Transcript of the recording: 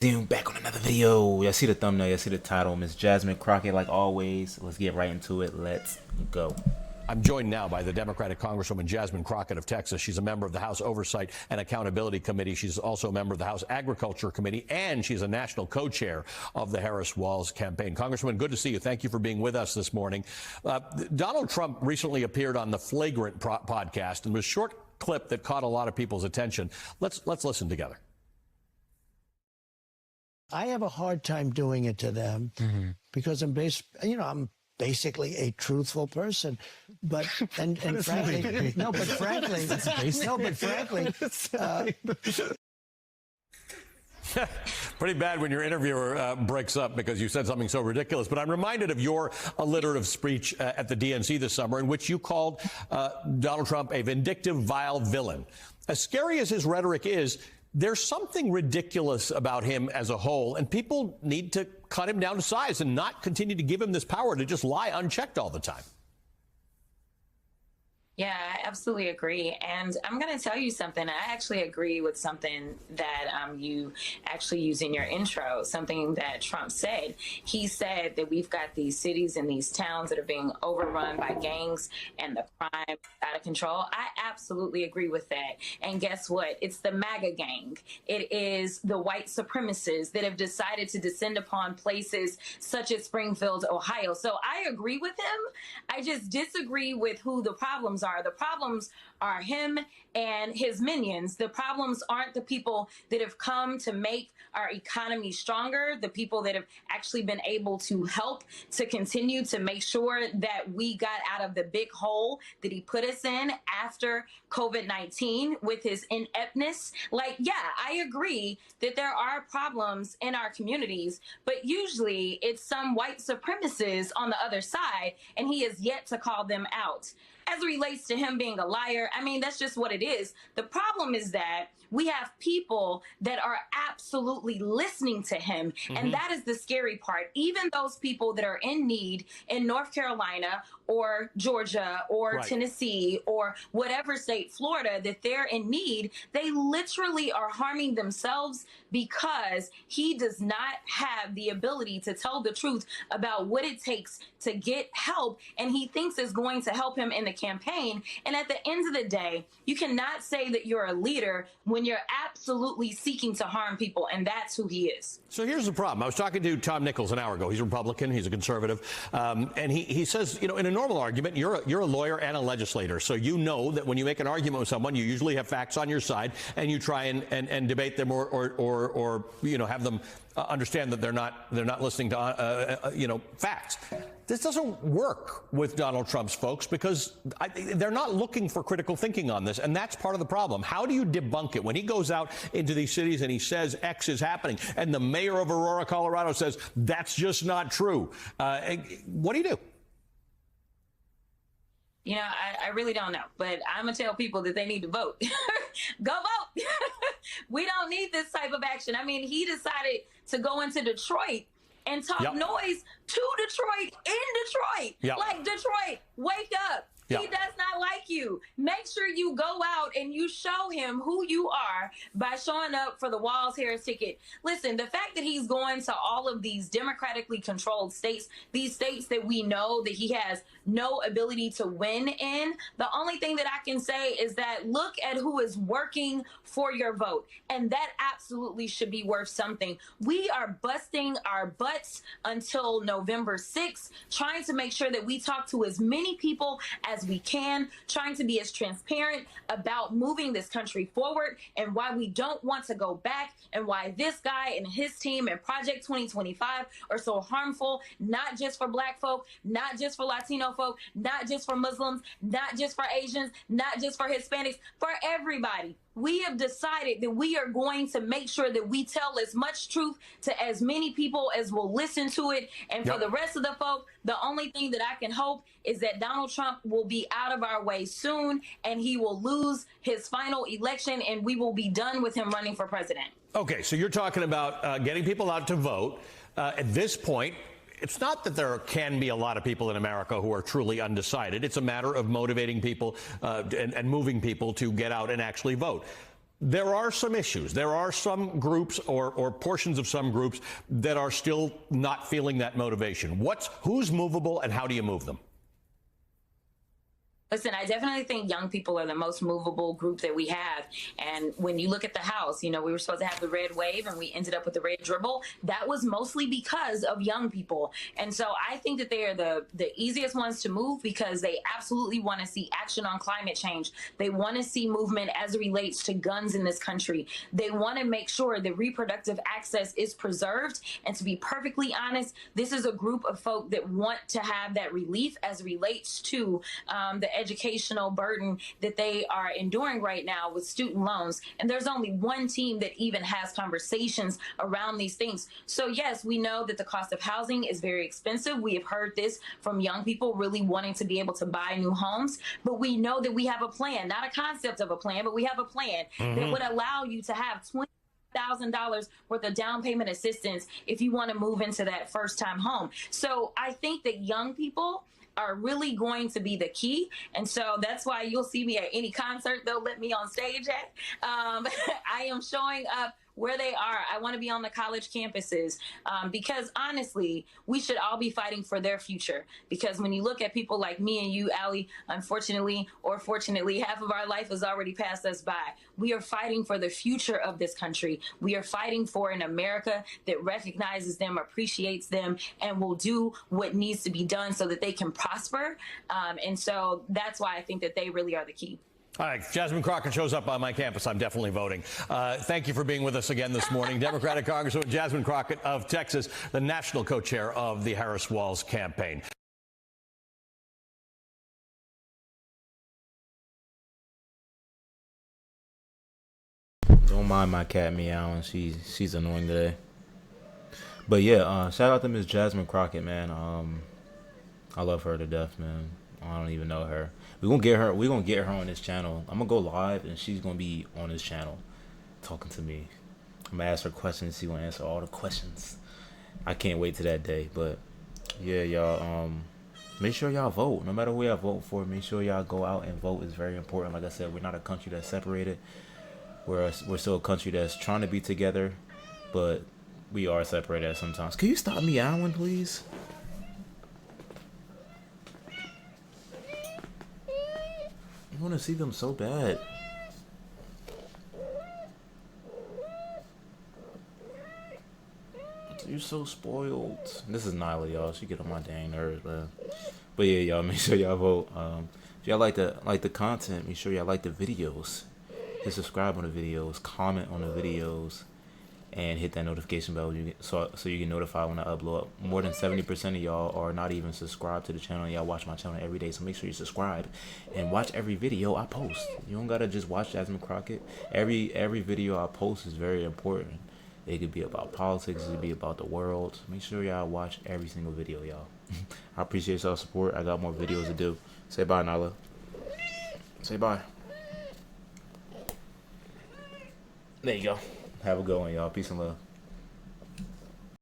Then back on another video. Y'all see the thumbnail, y'all see the title. Miss Jasmine Crockett, like always. Let's get right into it. Let's go. I'm joined now by the Democratic Congresswoman Jasmine Crockett of Texas. She's a member of the House Oversight and Accountability Committee. She's also a member of the House Agriculture Committee, and she's a national co-chair of the Harris Walz campaign. Congresswoman, good to see you. Thank you for being with us this morning. Donald Trump recently appeared on the Flagrant podcast, and was a short clip that caught a lot of people's attention. Let's listen together. I have a hard time doing it to them because I'm basically a truthful person, but and frankly, no, but frankly, Pretty bad when your interviewer breaks up because you said something so ridiculous. But I'm reminded of your alliterative speech at the DNC this summer, in which you called Donald Trump a vindictive, vile villain. As scary as his rhetoric is, there's something ridiculous about him as a whole, and people need to cut him down to size and not continue to give him this power to just lie unchecked all the time. Yeah, I absolutely agree. And I'm going to tell you something. I actually agree with something that you actually used in your intro, something that Trump said. He said that we've got these cities and these towns that are being overrun by gangs and the crime out of control. I absolutely agree with that. And guess what? It's the MAGA gang. It is the white supremacists that have decided to descend upon places such as Springfield, Ohio. So I agree with him. I just disagree with who the problems are. The problems are him and his minions. The problems aren't the people that have come to make our economy stronger, the people that have actually been able to help to continue to make sure that we got out of the big hole that he put us in after COVID-19 with his ineptness. Like, yeah, I agree that there are problems in our communities, but usually it's some white supremacists on the other side, and he has yet to call them out. As it relates to him being a liar, I mean, that's just what it is. The problem is that we have people that are absolutely listening to him. And that is the scary part. Even those people that are in need in North Carolina or Georgia or Tennessee or whatever state, Florida, that they're in need, they literally are harming themselves because he does not have the ability to tell the truth about what it takes to get help. And he thinks is going to help him in the campaign. And at the end of the day, you cannot say that you're a leader when you're absolutely seeking to harm people, and that's who he is. So here's the problem. I was talking to Tom Nichols an hour ago. He's a Republican. He's a conservative. And he says, you know, in a normal argument, you're a lawyer and a legislator. So you know that when you make an argument with someone, you usually have facts on your side, and you try and debate them or you know, have them understand that they're not listening to you know, facts. This doesn't work with Donald Trump's folks because they're not looking for critical thinking on this, and that's part of the problem. How do you debunk it when he goes out into these cities and he says X is happening, and the mayor of Aurora, Colorado says that's just not true? What do you do? You know, I really don't know, but I'm going to tell people that they need to vote. Go vote. We don't need this type of action. I mean, he decided to go into Detroit and talk noise to Detroit in Detroit. Like, Detroit, wake up. He does not like you. Make sure you go out and you show him who you are by showing up for the Walz-Harris ticket. Listen, the fact that he's going to all of these democratically controlled states, these states that we know that he has no ability to win in, the only thing that I can say is that look at who is working for your vote. And that absolutely should be worth something. We are busting our butts until November 6th, trying to make sure that we talk to as many people as we can, trying to be as transparent about moving this country forward and why we don't want to go back and why this guy and his team and Project 2025 are so harmful, not just for Black folk, not just for Latino folk, not just for Muslims, not just for Asians, not just for Hispanics, for everybody. We have decided that we are going to make sure that we tell as much truth to as many people as will listen to it. And for the rest of the folk, the only thing that I can hope is that Donald Trump will be out of our way soon and he will lose his final election and we will be done with him running for president. Okay, so you're talking about getting people out to vote. At this point, it's not that there can be a lot of people in America who are truly undecided. It's a matter of motivating people and moving people to get out and actually vote. there are some issues. There are some groups or portions of some groups that are still not feeling that motivation. Who's movable and how do you move them? Listen, I definitely think young people are the most movable group that we have. And when you look at the House, we were supposed to have the red wave and we ended up with the red dribble. That was mostly because of young people. And so I think that they are the easiest ones to move because they absolutely want to see action on climate change. They want to see movement as it relates to guns in this country. They want to make sure that reproductive access is preserved. And to be perfectly honest, this is a group of folk that want to have that relief as it relates to the educational burden that they are enduring right now with student loans. And there's only one team that even has conversations around these things. So yes, we know that the cost of housing is very expensive. We have heard this from young people really wanting to be able to buy new homes, but we know that we have a plan, not a concept of a plan, but we have a plan that would allow you to have $20,000 worth of down payment assistance if you want to move into that first time home. So I think that young people are really going to be the key. And so that's why you'll see me at any concert they'll let me on stage at. I am showing up where they are. I want to be on the college campuses because honestly, we should all be fighting for their future. Because when you look at people like me and you, Allie, unfortunately or fortunately, half of our life has already passed us by. We are fighting for the future of this country. We are fighting for an America that recognizes them, appreciates them, and will do what needs to be done so that they can prosper. And so that's why I think that they really are the key. All right, Jasmine Crockett shows up on my campus. I'm definitely voting. Thank you for being with us again this morning. Democratic Congresswoman Jasmine Crockett of Texas, the national co-chair of the Harris-Walz campaign. Don't mind my cat meowing. She's annoying today. But yeah, shout out to Miss Jasmine Crockett, man. I love her to death, man. I don't even know her. We're gonna get her on this channel. I'm gonna go live and she's gonna be on this channel talking to me. I'm gonna ask her questions. She's gonna answer all the questions. I can't wait to that day. But yeah, y'all, make sure y'all vote. No matter who y'all vote for, make sure y'all go out and vote. It's very important. Like I said, we're not a country that's separated. We're still a country that's trying to be together, but we are separated sometimes. Can you stop meowing, please? I want to see them so bad. You're so spoiled. This is Nyla, y'all. She get on my dang nerves, man. But yeah, y'all, make sure y'all vote. If y'all like the content, make sure y'all like the videos. Hit subscribe on the videos, comment on the videos, and hit that notification bell so you get notified when I upload. More than 70% of y'all are not even subscribed to the channel. Y'all watch my channel every day, so make sure you subscribe and watch every video I post. You don't gotta just watch Jasmine Crockett. Every video I post is very important. It could be about politics, it could be about the world. Make sure y'all watch every single video, y'all. I appreciate y'all's support. I got more videos to do. Say bye, Nyla. Say bye. There you go. Have a good one, y'all. Peace and love.